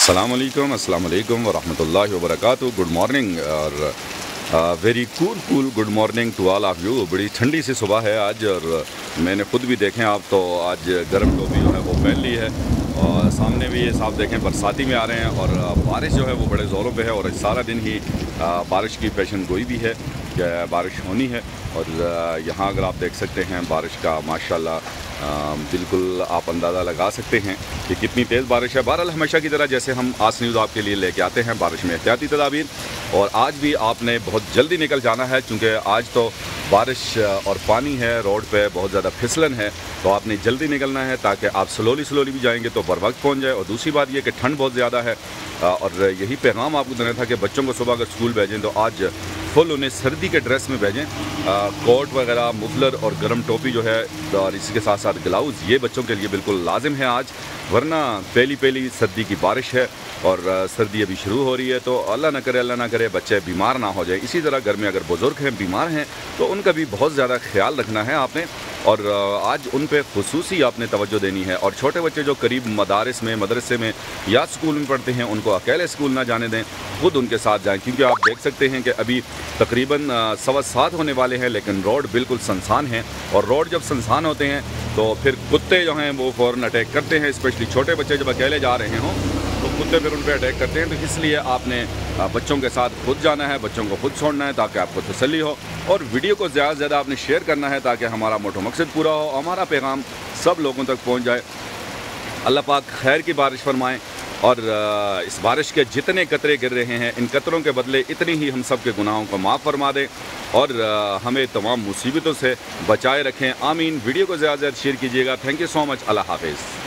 अस्सलाम वालेकुम वरहमतुल्लाहि वबरकातुहू। गुड मॉर्निंग और very cool good morning to all of you. बड़ी ठंडी सी सुबह है आज और मैंने खुद भी देखें आप तो आज गर्म टोपी जो है वो पहन ली है और सामने भी ये साफ देखें बरसाती में आ रहे हैं और बारिश जो है वो बड़े ज़ोरों पे है और सारा दिन ही बारिश की पेशन गोई भी है कि बारिश होनी है। और यहाँ अगर आप देख सकते हैं बारिश का माशाल्लाह बिल्कुल आप अंदाज़ा लगा सकते हैं कि कितनी तेज़ बारिश है। बहरहाल हमेशा की तरह जैसे हम आज न्यूज़ आपके लिए लेके आते हैं बारिश में एहतियाती तदाबीर, और आज भी आपने बहुत जल्दी निकल जाना है क्योंकि आज तो बारिश और पानी है, रोड पे बहुत ज़्यादा फिसलन है, तो आपने जल्दी निकलना है ताकि आप स्लोली भी जाएंगे तो बर वक्त पहुँच जाए। और दूसरी बात यह कि ठंड बहुत ज़्यादा है और यही पैगाम आपको देना था कि बच्चों को सुबह अगर स्कूल भेजें तो आज फुल उन्हें सर्दी के ड्रेस में भेजें, कोट वगैरह, मुफलर और गर्म टोपी जो है और इसके साथ साथ ग्लव्स, ये बच्चों के लिए बिल्कुल लाजिम है आज, वरना पहली सर्दी की बारिश है और सर्दी अभी शुरू हो रही है तो अल्लाह ना करे बच्चे बीमार ना हो जाए। इसी तरह घर में अगर बुज़ुर्ग हैं, बीमार हैं तो उनका भी बहुत ज़्यादा ख्याल रखना है आपने और आज उन पे खुसूसी आपने तवज्जो देनी है। और छोटे बच्चे जो करीब मदारिस में, मदरसे में या स्कूल में पढ़ते हैं उनको अकेले स्कूल ना जाने दें, खुद उनके साथ जाएं, क्योंकि आप देख सकते हैं कि अभी तकरीबन 7:15 होने वाले हैं लेकिन रोड बिल्कुल सुनसान है। और रोड जब सुनसान होते हैं तो फिर कुत्ते जो हैं वो फ़ौरन अटैक करते हैं, स्पेशली छोटे बच्चे जब अकेले जा रहे हों तो कुत्ते फिर उन पर अटैक करते हैं। तो इसलिए आपने बच्चों के साथ खुद जाना है, बच्चों को खुद छोड़ना है ताकि आपको तसल्ली हो, और वीडियो को ज़्यादा से ज़्यादा आपने शेयर करना है ताकि हमारा मोटा मकसद पूरा हो, हमारा पैगाम सब लोगों तक पहुँच जाए। अल्लाह पाक खैर की बारिश फरमाएँ और इस बारिश के जितने कतरे गिर रहे हैं इन कतरों के बदले इतनी ही हम सब के गुनाहों को माफ़ फरमा दें और हमें तमाम मुसीबतों से बचाए रखें। आमीन। वीडियो को ज़्यादा से ज़्यादा शेयर कीजिएगा। Thank you so much. अल्लाह हाफिज़।